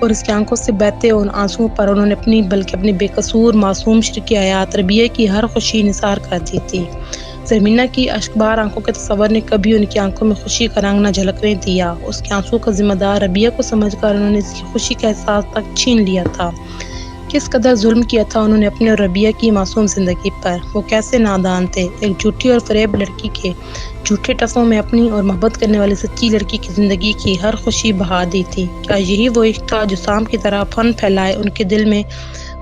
اور اس کی آنکھوں سے بہتے ان آنسوؤں پر انہوں نے اپنی بے قصور معصوم شرکی حیات ربیہ کی ہر خوشی نثار کر دی تھی۔ زرمینہ کی اشکبار آنکھوں کے تصور نے کبھی ان کی آنکھوں میں خوشی کا رنگ نہ جھلکنے دیا۔ اس کے آنسوؤں کا ذمہ دار ربیہ کو سمجھ کر انہوں نے اس کی خوشی کا احساس تک چھین لیا تھا۔ کس قدر ظلم کیا تھا انہوں نے اپنے اور ربیہ کی معصوم زندگی پر۔ وہ کیسے نادان تھے، ایک جھوٹی اور فریب لڑکی کے جھوٹے ٹسوں میں اپنی اور محبت کرنے والی سچی لڑکی کی زندگی کی ہر خوشی بہا دی تھی۔ کیا یہی وہ عشق تھا جو سام کی طرح پھن پھیلائے ان کے دل میں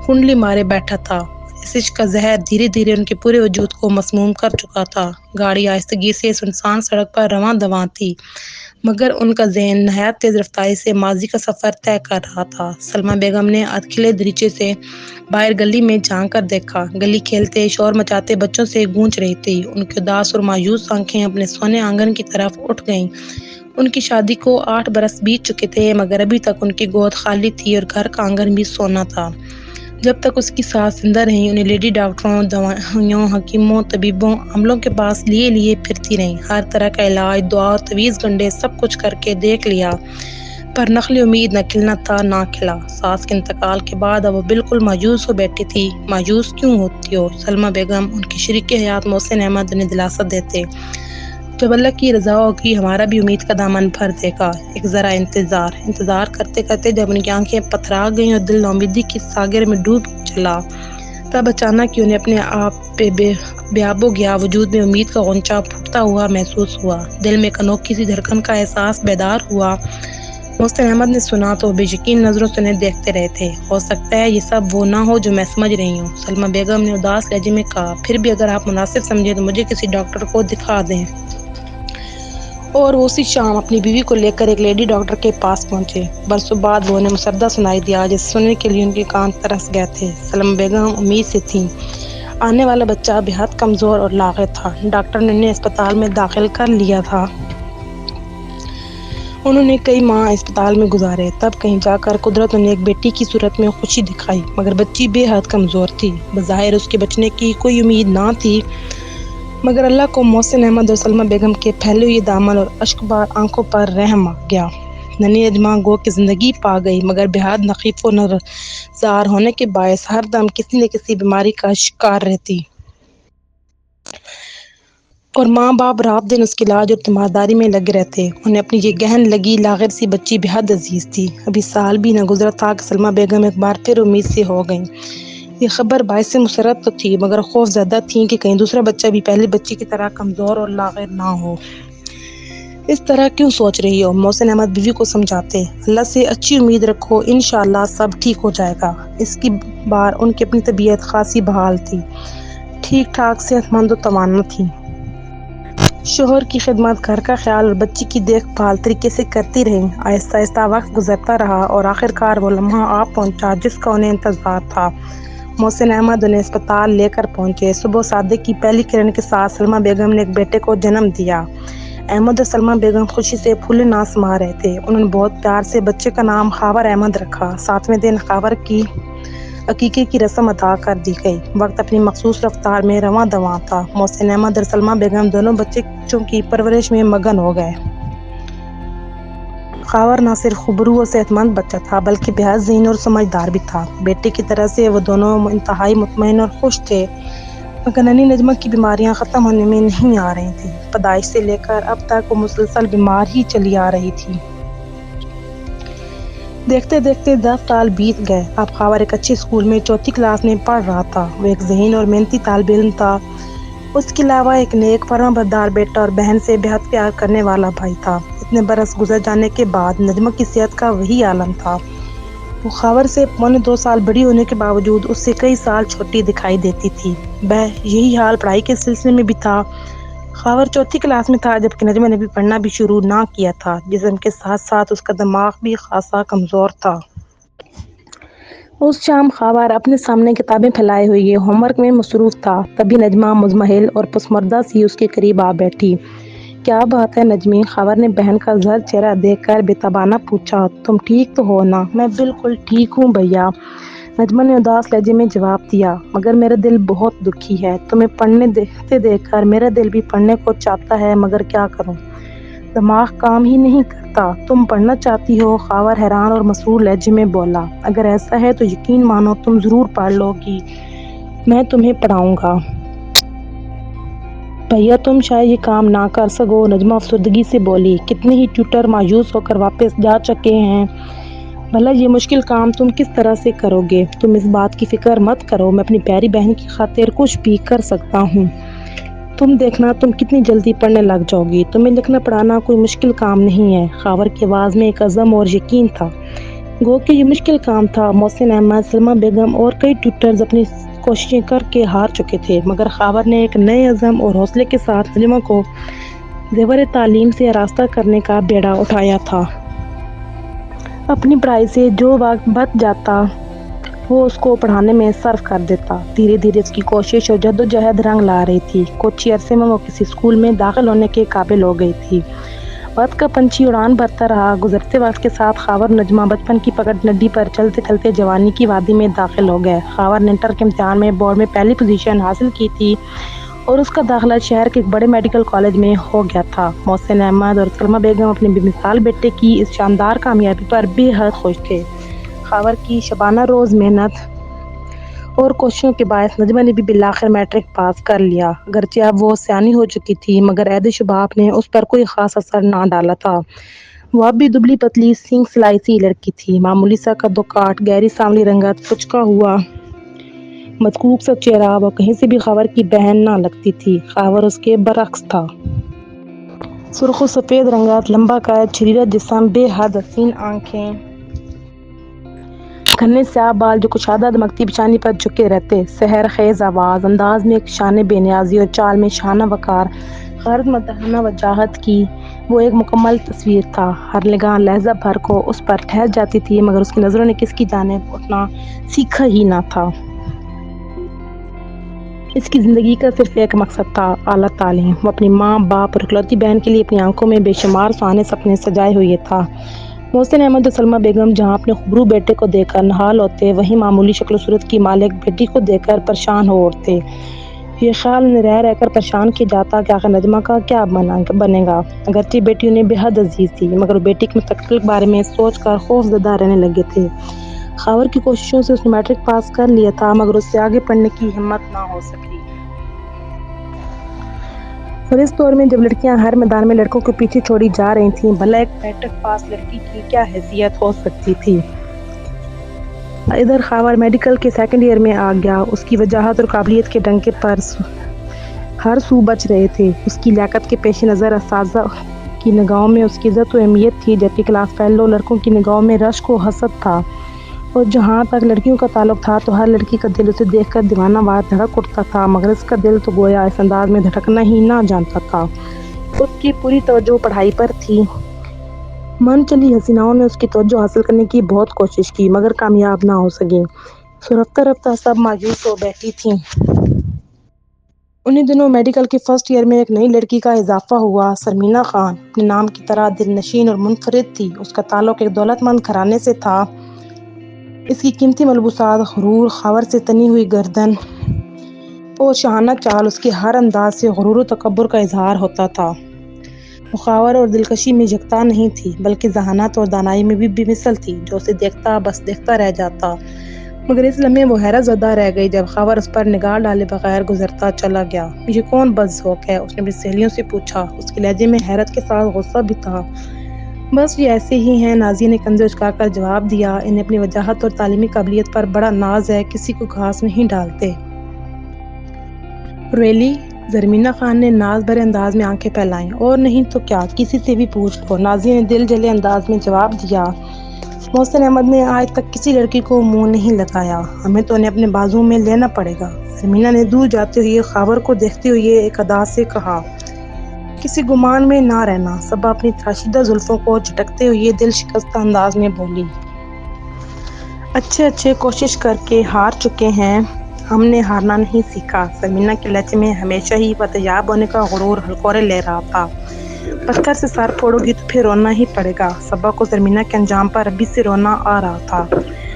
کنڈلی مارے بیٹھا تھا؟ اس عشق کا زہر دھیرے دھیرے ان کے پورے وجود کو مسموم کر چکا تھا۔ گاڑی آہستگی سے سنسان سڑک پر رواں دواں تھی، مگر ان کا ذہن نہایت تیز رفتاری سے ماضی کا سفر طے کر رہا تھا۔ سلمیٰ بیگم نے ادھکھلے دریچے سے باہر گلی میں جھانک کر دیکھا۔ گلی کھیلتے، شور مچاتے بچوں سے گونج رہی تھی۔ ان کی اداس اور مایوس آنکھیں اپنے سونے آنگن کی طرف اٹھ گئیں۔ ان کی شادی کو 8 برس بیت چکے تھے، مگر ابھی تک ان کی گود خالی تھی اور گھر کا آنگن بھی سونا تھا۔ جب تک اس کی ساس زندہ رہیں، انہیں لیڈی ڈاکٹروں، دوائیوں، حکیموں، طبیبوں، عملوں کے پاس لیے پھرتی رہیں۔ ہر طرح کا علاج، دعا، تعویذ گنڈے سب کچھ کر کے دیکھ لیا، پر نخل امید نہ کھلنا تھا نہ کھلا۔ ساس کے انتقال کے بعد اب وہ بالکل مایوس ہو بیٹھی تھی۔ مایوس کیوں ہوتی ہو سلمیٰ بیگم؟ ان کے شریک حیات محسن احمد انہیں دلاسا دیتے۔ جب اللہ کی رضا ہوگی ہمارا بھی امید کا دامن بھر دے گا، ایک ذرا انتظار کرتے کرتے جب ان کی آنکھیں پتھرا گئیں اور دل نومیدی کی ساغر میں ڈوب چلا، تب اچانک انہیں اپنے آپ پہ بے آب و گیا وجود میں امید کا غنچہ پھوٹتا ہوا محسوس ہوا۔ دل میں ایک انوکھی سی دھڑکن کا احساس بیدار ہوا۔ محسن احمد نے سنا تو بے یقین نظروں سے انہیں دیکھتے رہے تھے۔ ہو سکتا ہے یہ سب وہ نہ ہو جو میں سمجھ رہی ہوں، سلمیٰ بیگم نے اداس لہجے میں کہا۔ پھر بھی اگر آپ مناسب سمجھیں تو مجھے کسی ڈاکٹر کو دکھا دیں۔ اور وہ اسی شام اپنی بیوی کو لے کر ایک لیڈی ڈاکٹر کے پاس پہنچے۔ برسوں بعد وہ انہیں مسودہ سنائی دیا جسے سننے کے لیے ان کے کان ترس گئے تھے۔ سلمیٰ بیگم امید سے تھیں۔ آنے والا بچہ بے حد کمزور اور لاغر تھا۔ ڈاکٹر نے انہیں اسپتال میں داخل کر لیا تھا۔ انہوں نے کئی ماہ اسپتال میں گزارے، تب کہیں جا کر قدرت انہیں ایک بیٹی کی صورت میں خوشی دکھائی، مگر بچی بے حد کمزور تھی۔ بظاہر اس کے بچنے کی کوئی امید نہ تھی، مگر اللہ کو محسن احمد اور سلمیٰ بیگم کے پھیلے ہوئے دامن اور اشکبار آنکھوں پر رحم آ گیا۔ ننھی نجمہ گو کہ زندگی پا گئی، مگر بے حد نحیف و نزار ہونے کے باعث ہر دم کسی نہ کسی بیماری کا شکار رہتی، اور ماں باپ رات دن اس کے علاج اور تیمارداری میں لگے رہتے۔ انہیں اپنی یہ گہن لگی لاغر سی بچی بے حد عزیز تھی۔ ابھی سال بھی نہ گزرا تھا کہ سلمیٰ بیگم ایک بار پھر امید سے ہو گئیں۔ یہ خبر باعث مسرت تو تھی، مگر خوف زدہ تھیں کہ کہیں دوسرا بچہ بھی پہلی بچی کی طرح کمزور اور لاغر نہ ہو۔ اس طرح کیوں سوچ رہی ہو؟ محسن احمد بیوی کو سمجھاتے۔ اللہ سے اچھی امید رکھو، انشاءاللہ سب ٹھیک ہو جائے گا۔ اس کی بار ان کی اپنی طبیعت خاصی بحال تھی، ٹھیک ٹھاک صحت مند و توانا تھی۔ شوہر کی خدمت، گھر کا خیال اور بچی کی دیکھ بھال طریقے سے کرتی رہیں۔ آہستہ آہستہ وقت گزرتا رہا اور آخرکار وہ لمحہ آ پہنچا جس کا انہیں انتظار تھا۔ محسن احمد انہیں اسپتال لے کر پہنچے۔ صبح صادق کی پہلی کرن کے ساتھ سلمیٰ بیگم نے ایک بیٹے کو جنم دیا۔ احمد اور سلمیٰ بیگم خوشی سے پھولے نہ سما رہے تھے۔ انہوں نے بہت پیار سے بچے کا نام خاور احمد رکھا۔ 7ویں دن خاور کی عقیقے کی رسم ادا کر دی گئی۔ وقت اپنی مخصوص رفتار میں رواں دواں تھا۔ محسن احمد اور سلمیٰ بیگم دونوں بچوں کی پرورش میں مگن ہو گئے۔ خاور نہ صرف خوبرو اور صحت مند بچہ تھا، بلکہ بے حد ذہین اور سمجھدار بھی تھا۔ بیٹے کی طرح سے وہ دونوں انتہائی مطمئن اور خوش تھے، مگر ننھی نجمہ کی بیماریاں ختم ہونے میں نہیں آ رہی تھیں۔ پیدائش سے لے کر اب تک وہ مسلسل بیمار ہی چلی آ رہی تھی۔ دیکھتے دیکھتے 10 سال بیت گئے۔ اب خاور ایک اچھے اسکول میں 4تھی کلاس میں پڑھ رہا تھا۔ وہ ایک ذہین اور محنتی طالب علم تھا۔ اس کے علاوہ ایک نیک فرمانبردار بیٹا اور بہن سے بے حد پیار کرنے والا بھائی تھا۔ اتنے برس گزر جانے کے بعد نجمہ کی صحت کا وہی عالم تھا۔ وہ خاور سے 1.25 سال بڑی ہونے کے باوجود اس سے کئی سال چھوٹی دکھائی دیتی تھی۔ یہی حال پڑھائی کے سلسلے میں بھی تھا۔ خاور 4تھی کلاس میں تھا جبکہ نجمہ نے بھی پڑھنا بھی شروع نہ کیا تھا۔ جسم کے ساتھ ساتھ اس کا دماغ بھی خاصا کمزور تھا۔ اس شام خاور اپنے سامنے کتابیں پھیلائے ہوئے ہوم ورک میں مصروف تھا، تبھی نجمہ مضمحل اور پسماردہ سی اس کے قریب آ بیٹھی۔ کیا بات ہے نجمی؟ خاور نے بہن کا زرد چہرہ دیکھ کر بے تابانہ پوچھا۔ تم ٹھیک تو ہو نا؟ میں بالکل ٹھیک ہوں بھیا، نجمہ نے اداس لہجے میں جواب دیا، مگر میرا دل بہت دکھی ہے۔ تمہیں پڑھنے دیکھ کر میرا دل بھی پڑھنے کو چاہتا ہے، مگر کیا کروں؟ دماغ کام ہی نہیں کرتا، تم پڑھنا چاہتی ہو؟ خاور حیران اور مسرور لہجے میں بولا۔ اگر ایسا ہے تو یقین مانو تم ضرور پڑھ لو گی، میں تمہیں پڑھاؤں گا۔ بھیا تم شاید یہ کام نہ کر سکو، نجمہ افسردگی سے بولی۔ کتنے ہی ٹیوٹر مایوس ہو کر واپس جا چکے ہیں، بھلا یہ مشکل کام تم کس طرح سے کرو گے؟ تم اس بات کی فکر مت کرو، میں اپنی پیاری بہن کی خاطر کچھ بھی کر سکتا ہوں۔ تم دیکھنا تم کتنی جلدی پڑھنے لگ جاؤ گی، تمہیں لکھنا پڑھانا کوئی مشکل کام نہیں ہے۔ خاور کی آواز میں ایک عزم اور یقین تھا، گو کہ یہ مشکل کام تھا۔ محسن احمد، سلمیٰ بیگم اور کئی ٹیوٹرز اپنی کوششیں کر کے ہار چکے تھے، مگر خاور نے ایک نئے عزم اور حوصلے کے ساتھ نجمہ کو زیور تعلیم سے آراستہ کرنے کا بیڑا اٹھایا تھا۔ اپنی پڑھائی سے جو وقت بچ جاتا وہ اس کو پڑھانے میں صرف کر دیتا۔ دھیرے دھیرے اس کی کوشش اور جدوجہد رنگ لا رہی تھی۔ کچھ ہی عرصے میں وہ کسی اسکول میں داخل ہونے کے قابل ہو گئی تھی۔ وقت کا پنچھی اڑان بھرتا رہا۔ گزرتے وقت کے ساتھ خاور اور نجمہ بچپن کی پگڈ نڈی پر چلتے چلتے جوانی کی وادی میں داخل ہو گئے۔ خاور نے انٹر کے امتحان میں بورڈ میں پہلی پوزیشن حاصل کی تھی اور اس کا داخلہ شہر کے ایک بڑے میڈیکل کالج میں ہو گیا تھا۔ محسن احمد اور سلمیٰ بیگم اپنے بے مثال بیٹے کی اس شاندار کامیابی پر بے حد خوش تھے۔ خاور کی شبانہ روز محنت اور کوششوں کے باعث نجمہ نے بھی بالآخر میٹرک پاس کر لیا۔ اگرچہ اب وہ سیانی ہو چکی تھی، مگر عہد شباب نے اس پر کوئی خاص اثر نہ ڈالا تھا۔ وہ اب بھی دبلی پتلی سینگ سلائی سی لڑکی تھی، معمولی سا قد و کاٹ، گہری سانولی رنگت، کچکا ہوا مدقوق سا چہرہ۔ وہ کہیں سے بھی خاور کی بہن نہ لگتی تھی، خاور اس کے برعکس تھا۔ سرخ و سفید رنگت، لمبا قد، چھریرا جسم، بے حد حسین آنکھیں، گھنے سیاہ بال جو کشادہ دمکتی پیشانی پر جھکے رہتے، سحر خیز آواز، انداز میں ایک شان بے نیازی اور چال میں شانہ وقار، غرض مداحانہ وجاہت کی وہ ایک مکمل تصویر تھا۔ ہر نگاہ لحظہ بھر کو اس پر ٹھہر جاتی تھی، مگر اس کی نظروں نے کس کی جانب اٹھنا سیکھا ہی نہ تھا۔ اس کی زندگی کا صرف ایک مقصد تھا، اعلیٰ تعلیم۔ وہ اپنی ماں، باپ اور اکلوتی بہن کے لیے اپنی آنکھوں میں بے شمار سہانے سپنے سجائے ہوئے تھا۔ محسن احمد اور سلمیٰ بیگم جہاں اپنے خوبرو بیٹے کو دیکھ کر نہال ہوتے، وہیں معمولی شکل و صورت کی مالک بیٹی کو دیکھ کر پریشان ہو اٹھتے۔ یہ خیال انہیں رہ رہ کر پریشان کیا جاتا کہ آخر نجمہ کا کیا بنے گا۔ اگرچہ بیٹی انہیں بے حد عزیز تھی، مگر وہ بیٹی کے مستقبل کے بارے میں سوچ کر خوف زدہ رہنے لگے تھے۔ خاور کی کوششوں سے اس نے میٹرک پاس کر لیا تھا، مگر اس سے آگے پڑھنے کی ہمت نہ ہو سکی۔ اور اس دور میں جب لڑکیاں ہر میدان میں لڑکوں کے پیچھے چھوڑی جا رہی تھیں، بھلا ایک میٹرک پاس لڑکی کی کیا حیثیت ہو سکتی تھی؟ ادھر خاور میڈیکل کے سیکنڈ ایئر میں آ گیا۔ اس کی وجاہت اور قابلیت کے ڈنکے پر ہر سو بچ رہے تھے۔ اس کی لیاقت کے پیش نظر اساتذہ کی نگاہوں میں اس کی عزت و اہمیت تھی، جبکہ کلاس فیلو لڑکوں کی نگاہوں میں رشک و حسد تھا۔ اور جہاں تک لڑکیوں کا تعلق تھا تو ہر لڑکی کا دل اسے دیکھ کر دیوانہ وار دھڑک اٹھتا تھا، مگر اس کا دل تو گویا اس انداز میں دھڑکنا ہی نہ جانتا تھا۔ اس کی پوری توجہ پڑھائی پر تھی۔ من چلی حسیناؤں نے اس کی توجہ حاصل کرنے کی بہت کوشش کی، مگر کامیاب نہ ہو سکیں۔ سو رفتہ رفتہ سب مایوس ہو بیٹھی تھیں۔ انہی دنوں میڈیکل کے فرسٹ ایئر میں ایک نئی لڑکی کا اضافہ ہوا۔ سرمینا خان اپنے نام کی طرح دل نشین اور منفرد تھی۔ اس کا تعلق ایک دولت مند گھرانے سے تھا۔ اس کی قیمتی ملبوسات، غرور، خاور سے تنی ہوئی گردن اور شاہانہ چال، اس کے ہر انداز سے غرور و تکبر کا اظہار ہوتا تھا۔ وہ خاور اور دلکشی میں یکتا نہیں تھی، بلکہ ذہانت اور دانائی میں بھی بے مثل تھی۔ جو اسے دیکھتا بس دیکھتا رہ جاتا، مگر اس لمحے وہ حیرت زدہ رہ گئی جب خاور اس پر نگاہ ڈالے بغیر گزرتا چلا گیا۔ یہ کون بدذوق ہے؟ اس نے اپنی سہیلیوں سے پوچھا۔ اس کے لہجے میں حیرت کے ساتھ غصہ بھی تھا۔ بس یہ ایسے ہی ہیں، نازیہ نے کندھے اچکا کر جواب دیا۔ انہیں اپنی وجاہت اور تعلیمی قابلیت پر بڑا ناز ہے، کسی کو گھاس نہیں ڈالتے۔ ریلی؟ سرمینا خان نے ناز بھرے انداز میں آنکھیں پھیلائیں۔ اور نہیں تو کیا، کسی سے بھی پوچھ لو، نازیہ نے دل جلے انداز میں جواب دیا۔ محسن احمد نے آج تک کسی لڑکی کو منہ نہیں لگایا، ہمیں تو انہیں اپنے بازو میں لینا پڑے گا۔ سرمینا نے دور جاتے ہوئے خاور کو دیکھتے ہوئے ایک ادا سے کہا۔ کسی گمان میں نہ رہنا، صبا اپنی تراشیدہ زلفوں کو جھٹکتے ہوئے دل شکستہ انداز میں بولی۔ اچھے کوشش کر کے ہار چکے ہیں، ہم نے ہارنا نہیں سیکھا۔ سرمینا کے لہجے میں ہمیشہ ہی فتحیاب ہونے کا غرور ہلکورے لے رہا تھا۔ پتھر سے سر پھوڑو گی تو پھر رونا ہی پڑے گا۔ صبا کو سرمینا کے انجام پر ابھی سے رونا آ رہا تھا۔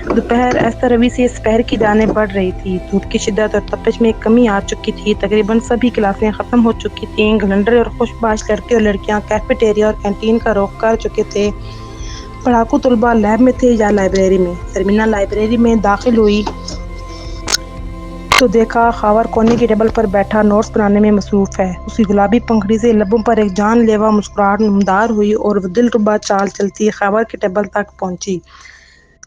دوپہر ایسا روی سے سپہر کی جانب بڑھ رہی تھی۔ دھوپ کی شدت اور تپش میں کمی آ چکی تھی۔ تقریباً سبھی کلاسیں ختم ہو چکی تھیں۔ گھلنڈرے اور خوش باش لڑکے اور لڑکیاں کیفیٹیریا اور کینٹین کا رخ کر چکے تھے۔ پڑھاکو طلباء لیب میں تھے یا لائبریری میں۔ سرمینا لائبریری میں داخل ہوئی تو دیکھا خاور کونے کی ٹیبل پر بیٹھا نوٹس بنانے میں مصروف ہے۔ اس کی گلابی پنکھڑی سے لبوں پر ایک جان لیوا مسکراہٹ نمودار ہوئی اور وہ دلربا چال چلتی خاور کی ٹیبل تک پہنچی۔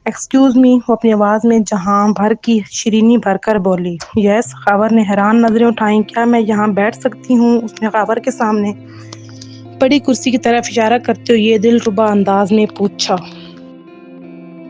ایکسکیوز می، وہ اپنی آواز میں جہاں بھر کی شیرینی بھر کر بولی۔ یس، خاور نے حیران نظریں اٹھائیں۔ کیا میں یہاں بیٹھ سکتی ہوں؟ اس نے خاور کے سامنے پڑی کرسی کی طرف اشارہ کرتے ہوئے دلربا انداز میں پوچھا۔